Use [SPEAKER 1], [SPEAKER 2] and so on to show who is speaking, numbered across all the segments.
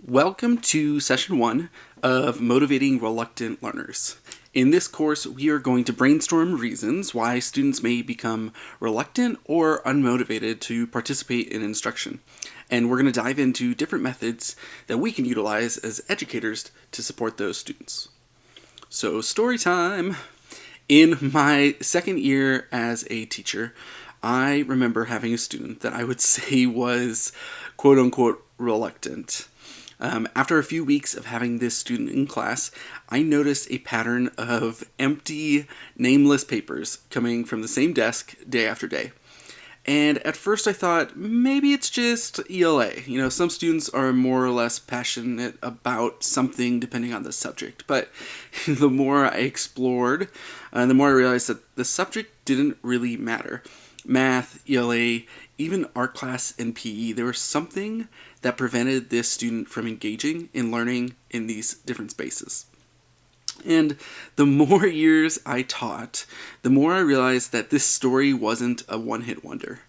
[SPEAKER 1] Welcome to session 1 of Motivating Reluctant Learners. In this course, we are going to brainstorm reasons why students may become reluctant or unmotivated to participate in instruction. And we're going to dive into different methods that we can utilize as educators to support those students. So, story time. In my second year as a teacher, I remember having a student that I would say was quote unquote reluctant. After a few weeks of having this student in class, I noticed a pattern of empty, nameless papers coming from the same desk day after day. And at first I thought, maybe it's just ELA. Some students are more or less passionate about something depending on the subject. But the more I explored, the more I realized that the subject didn't really matter. Math, ELA, even art class and PE, there was something that prevented this student from engaging in learning in these different spaces. And the more years I taught, the more I realized that this story wasn't a one-hit wonder.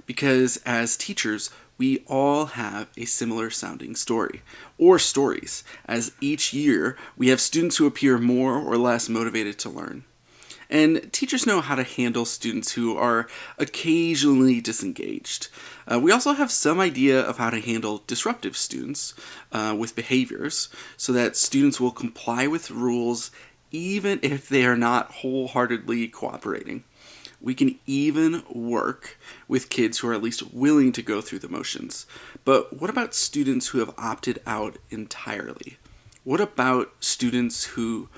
[SPEAKER 1] Because as teachers, we all have a similar sounding story, or stories, as each year we have students who appear more or less motivated to learn. And teachers know how to handle students who are occasionally disengaged. We also have some idea of how to handle disruptive students with behaviors so that students will comply with rules even if they are not wholeheartedly cooperating. We can even work with kids who are at least willing to go through the motions. But what about students who have opted out entirely? What about students who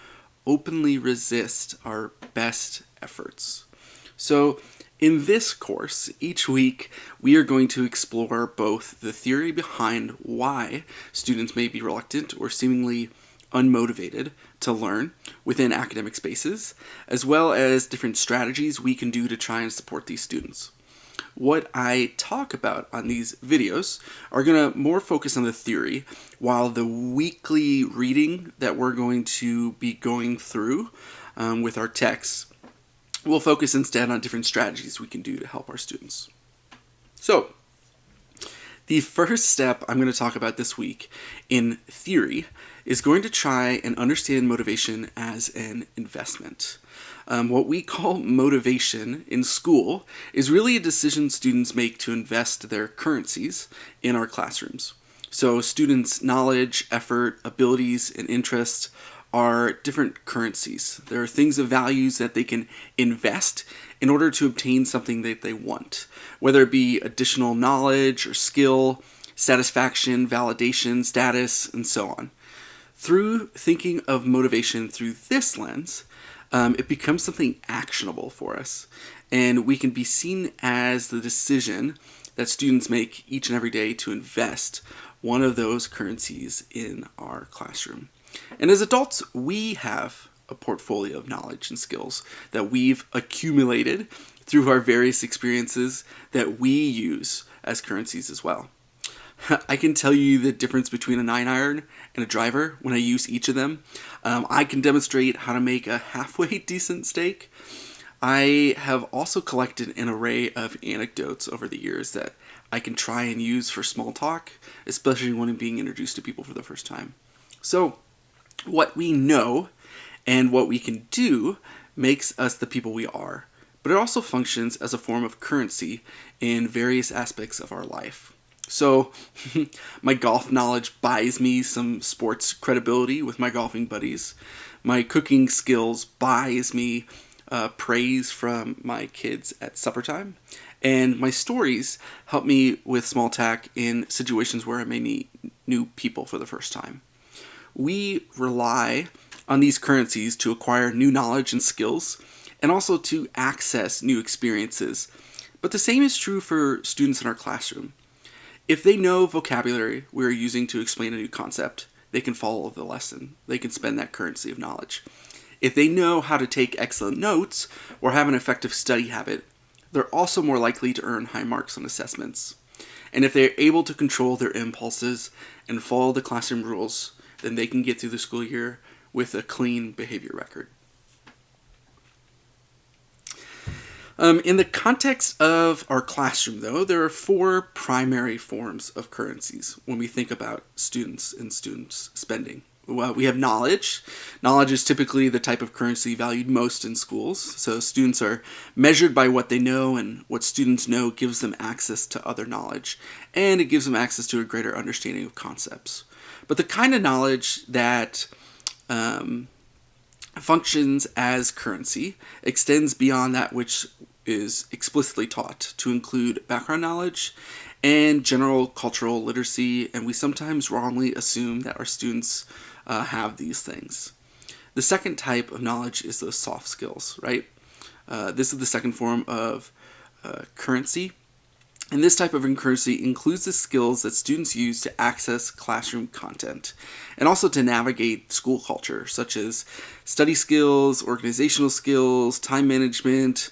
[SPEAKER 1] openly resist our best efforts? So in this course, each week we are going to explore both the theory behind why students may be reluctant or seemingly unmotivated to learn within academic spaces, as well as different strategies we can do to try and support these students. What I talk about on these videos are going to more focus on the theory, while the weekly reading that we're going to be going through with our texts will focus instead on different strategies we can do to help our students. So, the first step I'm going to talk about this week in theory is going to try and understand motivation as an investment. What we call motivation in school is really a decision students make to invest their currencies in our classrooms. So students' knowledge, effort, abilities, and interests are different currencies. There are things of values that they can invest in order to obtain something that they want, whether it be additional knowledge or skill, satisfaction, validation, status, and so on. Through thinking of motivation through this lens, it becomes something actionable for us, and we can be seen as the decision that students make each and every day to invest one of those currencies in our classroom. And as adults, we have a portfolio of knowledge and skills that we've accumulated through our various experiences that we use as currencies as well. I can tell you the difference between a 9-iron and a driver when I use each of them. I can demonstrate how to make a halfway decent steak. I have also collected an array of anecdotes over the years that I can try and use for small talk, especially when I'm being introduced to people for the first time. So, what we know and what we can do makes us the people we are, but it also functions as a form of currency in various aspects of our life. So, my golf knowledge buys me some sports credibility with my golfing buddies. My cooking skills buys me praise from my kids at supper time. And my stories help me with small talk in situations where I may meet new people for the first time. We rely on these currencies to acquire new knowledge and skills, and also to access new experiences. But the same is true for students in our classroom. If they know vocabulary we're using to explain a new concept, they can follow the lesson. They can spend that currency of knowledge. If they know how to take excellent notes or have an effective study habit, they're also more likely to earn high marks on assessments. And if they're able to control their impulses and follow the classroom rules, then they can get through the school year with a clean behavior record. In the context of our classroom, though, there are four primary forms of currencies when we think about students and students spending. Well, we have knowledge. Knowledge is typically the type of currency valued most in schools. So students are measured by what they know, and what students know gives them access to other knowledge, and it gives them access to a greater understanding of concepts. But the kind of knowledge that functions as currency extends beyond that which is explicitly taught to include background knowledge and general cultural literacy, and we sometimes wrongly assume that our students have these things. The second type of knowledge is those soft skills, right? This is the second form of currency. And this type of currency includes the skills that students use to access classroom content and also to navigate school culture, such as study skills, organizational skills, time management.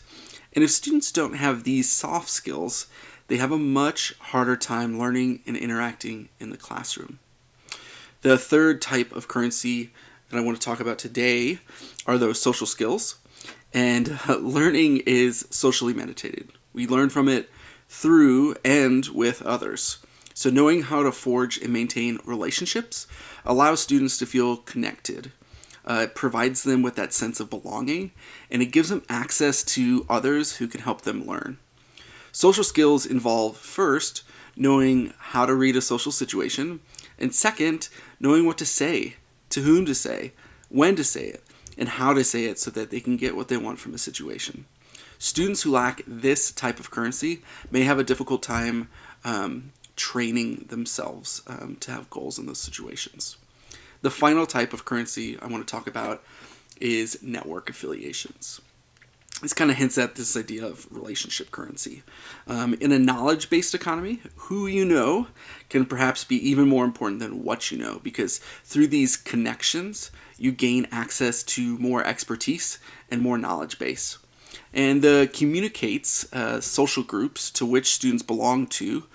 [SPEAKER 1] And if students don't have these soft skills, they have a much harder time learning and interacting in the classroom. The third type of currency that I want to talk about today are those social skills. And learning is socially meditated. We learn from it through and with others. So knowing how to forge and maintain relationships allows students to feel connected. It provides them with that sense of belonging, and it gives them access to others who can help them learn. Social skills involve, first, knowing how to read a social situation, and second, knowing what to say, to whom to say, when to say it, and how to say it so that they can get what they want from a situation. Students who lack this type of currency may have a difficult time training themselves to have goals in those situations. The final type of currency I want to talk about is network affiliations. This kind of hints at this idea of relationship currency. In a knowledge-based economy, who you know can perhaps be even more important than what you know, because through these connections, you gain access to more expertise and more knowledge base. And communicates social groups to which students belong to,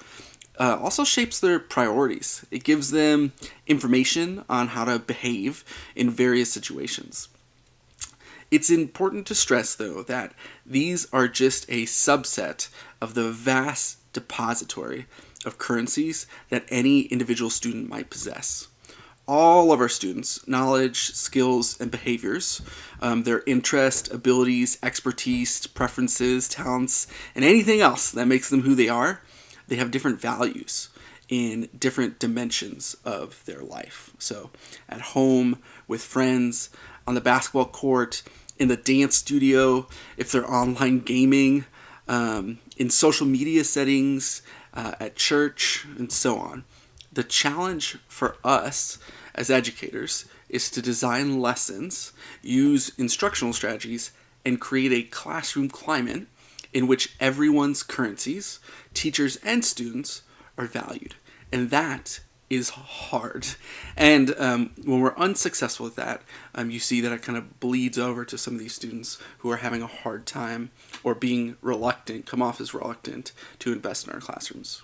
[SPEAKER 1] also shapes their priorities. It gives them information on how to behave in various situations. It's important to stress, though, that these are just a subset of the vast depository of currencies that any individual student might possess. All of our students' knowledge, skills, and behaviors, their interest, abilities, expertise, preferences, talents, and anything else that makes them who they are, they have different values in different dimensions of their life. So at home, with friends, on the basketball court, in the dance studio, if they're online gaming, in social media settings, at church, and so on. The challenge for us as educators is to design lessons, use instructional strategies, and create a classroom climate in which everyone's currencies, teachers and students, are valued. And that is hard. And when we're unsuccessful with that, you see that it kind of bleeds over to some of these students who are having a hard time or being reluctant, come off as reluctant to invest in our classrooms.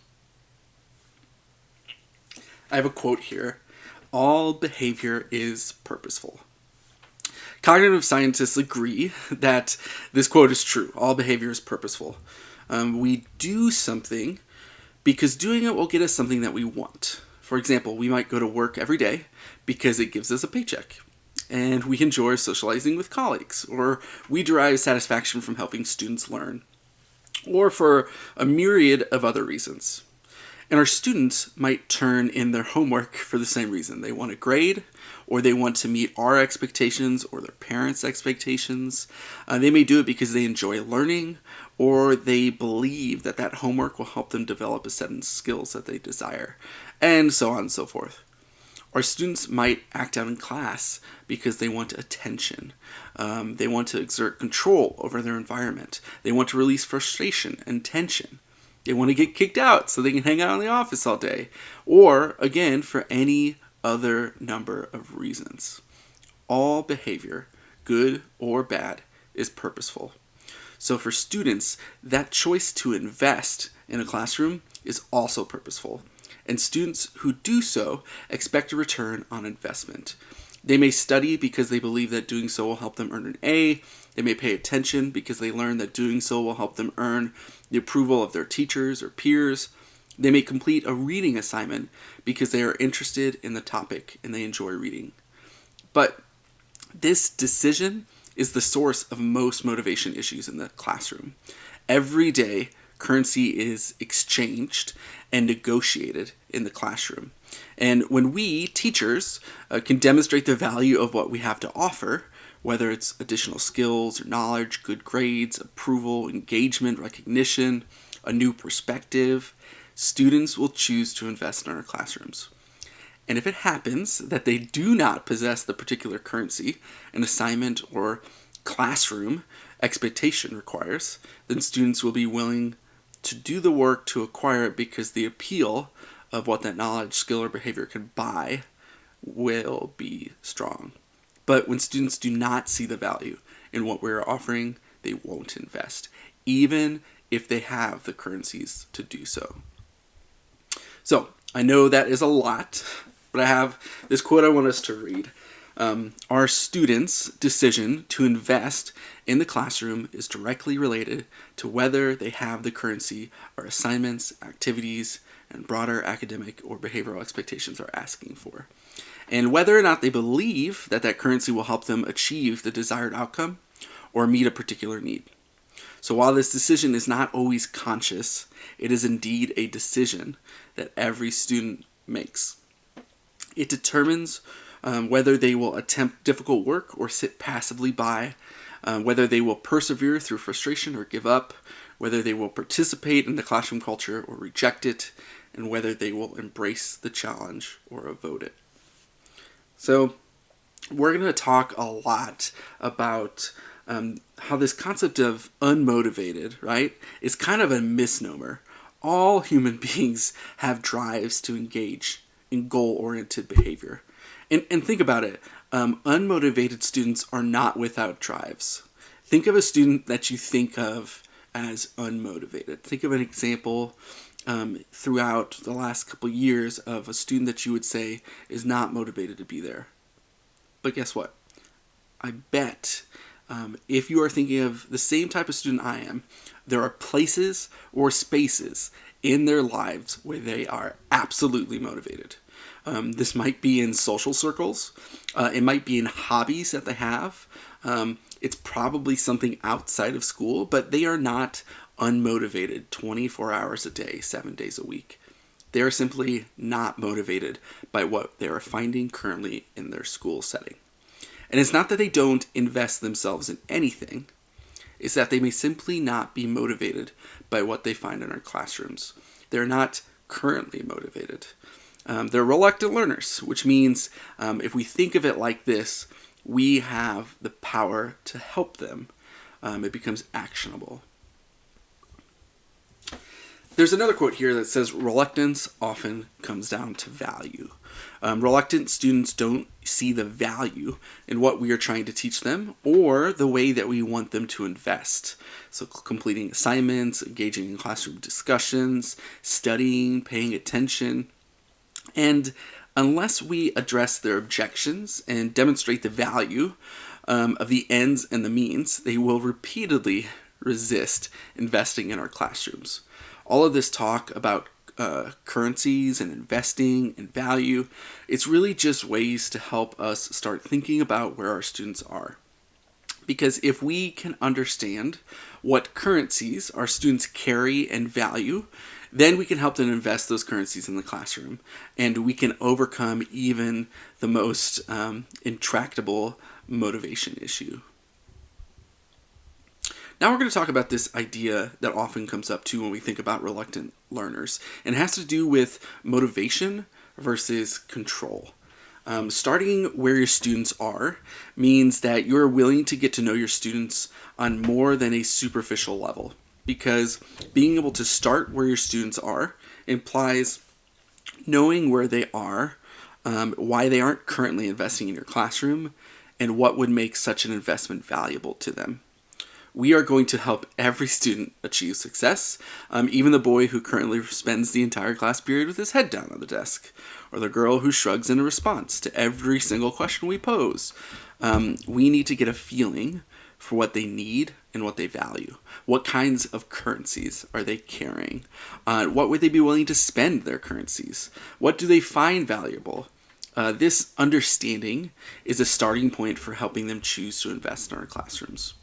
[SPEAKER 1] I have a quote here. All behavior is purposeful. Cognitive scientists agree that this quote is true. All behavior is purposeful. We do something because doing it will get us something that we want. For example, we might go to work every day because it gives us a paycheck, and we enjoy socializing with colleagues, or we derive satisfaction from helping students learn, or for a myriad of other reasons. And our students might turn in their homework for the same reason. They want a grade, or they want to meet our expectations or their parents' expectations. They may do it because they enjoy learning, or they believe that that homework will help them develop a set of skills that they desire, and so on and so forth. Our students might act out in class because they want attention. They want to exert control over their environment. They want to release frustration and tension. They want to get kicked out so they can hang out in the office all day. Or, again, for any other number of reasons. All behavior, good or bad, is purposeful. So for students, that choice to invest in a classroom is also purposeful. And students who do so expect a return on investment. They may study because they believe that doing so will help them earn an A. They may pay attention because they learn that doing so will help them earn the approval of their teachers or peers. They may complete a reading assignment because they are interested in the topic and they enjoy reading. But this decision is the source of most motivation issues in the classroom. Every day, currency is exchanged and negotiated in the classroom. And when we, teachers, can demonstrate the value of what we have to offer, whether it's additional skills or knowledge, good grades, approval, engagement, recognition, a new perspective, students will choose to invest in our classrooms. And if it happens that they do not possess the particular currency an assignment or classroom expectation requires, then students will be willing to do the work to acquire it because the appeal of what that knowledge, skill, or behavior can buy will be strong. But when students do not see the value in what we're offering, they won't invest, even if they have the currencies to do so. So, I know that is a lot, but I have this quote I want us to read. Our students' decision to invest in the classroom is directly related to whether they have the currency our assignments, activities, and broader academic or behavioral expectations are asking for, and whether or not they believe that that currency will help them achieve the desired outcome or meet a particular need. So while this decision is not always conscious, it is indeed a decision that every student makes. It determines whether they will attempt difficult work or sit passively by, whether they will persevere through frustration or give up, whether they will participate in the classroom culture or reject it, and whether they will embrace the challenge or avoid it. So we're going to talk a lot about how this concept of unmotivated, right, is kind of a misnomer. All human beings have drives to engage in goal-oriented behavior. And think about it. Unmotivated students are not without drives. Think of a student that you think of as unmotivated. Think of an example throughout the last couple years of a student that you would say is not motivated to be there. But guess what? I bet if you are thinking of the same type of student I am, there are places or spaces in their lives where they are absolutely motivated. This might be in social circles. It might be in hobbies that they have. It's probably something outside of school, but they are not unmotivated 24 hours a day, 7 days a week. They are simply not motivated by what they are finding currently in their school setting. And it's not that they don't invest themselves in anything. It's that they may simply not be motivated by what they find in our classrooms. They're not currently motivated. They're reluctant learners, which means if we think of it like this, we have the power to help them. It becomes actionable. There's another quote here that says, reluctance often comes down to value. Reluctant students don't see the value in what we are trying to teach them or the way that we want them to invest. So completing assignments, engaging in classroom discussions, studying, paying attention. And unless we address their objections and demonstrate the value of the ends and the means, they will repeatedly resist investing in our classrooms. All of this talk about currencies and investing and value, it's really just ways to help us start thinking about where our students are. Because if we can understand what currencies our students carry and value, then we can help them invest those currencies in the classroom, and we can overcome even the most intractable motivation issue. Now we're going to talk about this idea that often comes up too when we think about reluctant learners, and it has to do with motivation versus control. Starting where your students are means that you're willing to get to know your students on more than a superficial level, because being able to start where your students are implies knowing where they are, why they aren't currently investing in your classroom, and what would make such an investment valuable to them. We are going to help every student achieve success, even the boy who currently spends the entire class period with his head down on the desk, or the girl who shrugs in response to every single question we pose. We need to get a feeling for what they need and what they value. What kinds of currencies are they carrying? What would they be willing to spend their currencies? What do they find valuable? This understanding is a starting point for helping them choose to invest in our classrooms.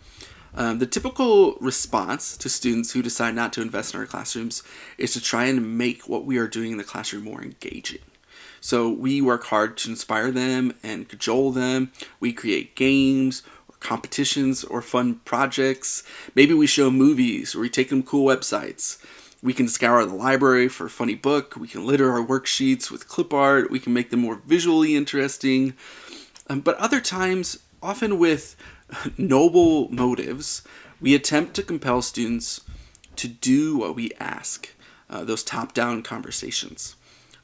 [SPEAKER 1] The typical response to students who decide not to invest in our classrooms is to try and make what we are doing in the classroom more engaging. So we work hard to inspire them and cajole them. We create games or competitions or fun projects. Maybe we show movies or we take them cool websites. We can scour the library for a funny book. We can litter our worksheets with clip art. We can make them more visually interesting. But other times, often with noble motives, we attempt to compel students to do what we ask, those top-down conversations.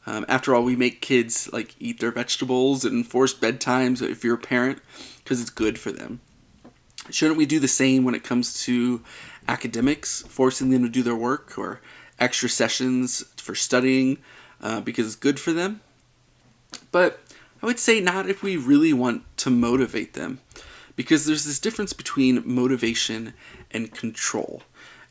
[SPEAKER 1] After all, we make kids eat their vegetables and enforce bedtimes if you're a parent because it's good for them. Shouldn't we do the same when it comes to academics, forcing them to do their work, or extra sessions for studying because it's good for them? But I would say not if we really want to motivate them, because there's this difference between motivation and control.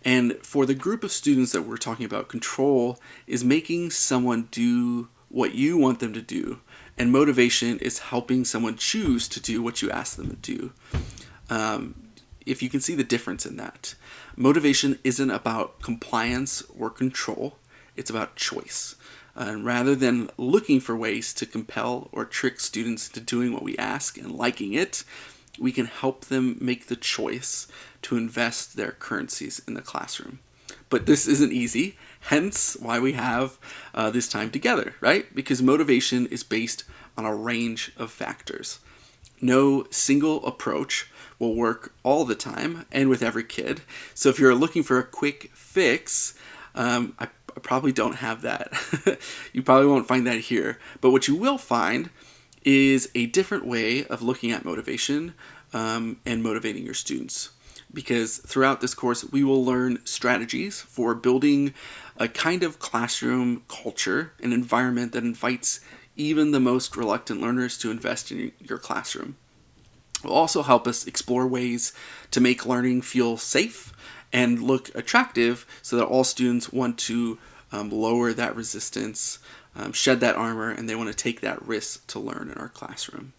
[SPEAKER 1] And for the group of students that we're talking about, control is making someone do what you want them to do, and motivation is helping someone choose to do what you ask them to do. If you can see the difference in that. Motivation isn't about compliance or control, it's about choice. And rather than looking for ways to compel or trick students into doing what we ask and liking it, we can help them make the choice to invest their currencies in the classroom. But this isn't easy, hence why we have this time together, right? Because motivation is based on a range of factors. No single approach will work all the time and with every kid. So if you're looking for a quick fix, I probably don't have that. You probably won't find that here. But what you will find is a different way of looking at motivation and motivating your students. Because throughout this course, we will learn strategies for building a kind of classroom culture, an environment that invites even the most reluctant learners to invest in your classroom. It will also help us explore ways to make learning feel safe and look attractive so that all students want to lower that resistance, shed that armor, and they want to take that risk to learn in our classroom.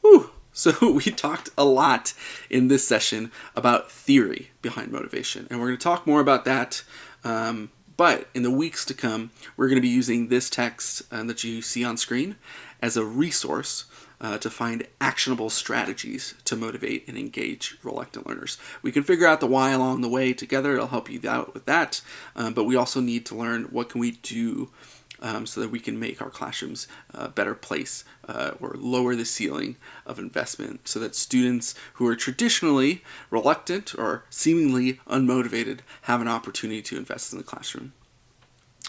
[SPEAKER 1] Whew. So we talked a lot in this session about theory behind motivation, and we're going to talk more about that. But in the weeks to come, we're going to be using this text that you see on screen as a resource to find actionable strategies to motivate and engage reluctant learners. We can figure out the why along the way together. It'll help you out with that. But we also need to learn what can we do so that we can make our classrooms a better place or lower the ceiling of investment so that students who are traditionally reluctant or seemingly unmotivated have an opportunity to invest in the classroom.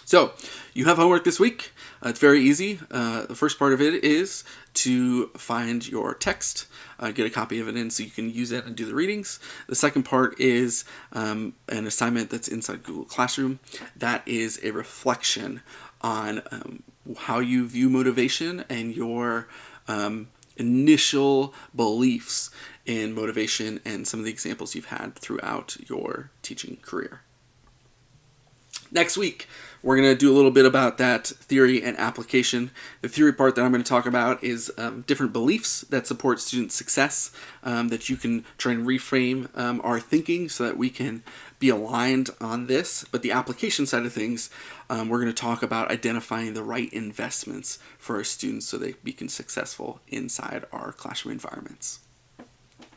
[SPEAKER 1] So, you have homework this week. It's very easy. The first part of it is to find your text, get a copy of it in so you can use it and do the readings. The second part is an assignment that's inside Google Classroom. That is a reflection on how you view motivation and your initial beliefs in motivation and some of the examples you've had throughout your teaching career. Next week, we're going to do a little bit about that theory and application. The theory part that I'm going to talk about is different beliefs that support student success, that you can try and reframe our thinking so that we can be aligned on this. But the application side of things, we're going to talk about identifying the right investments for our students so they become successful inside our classroom environments.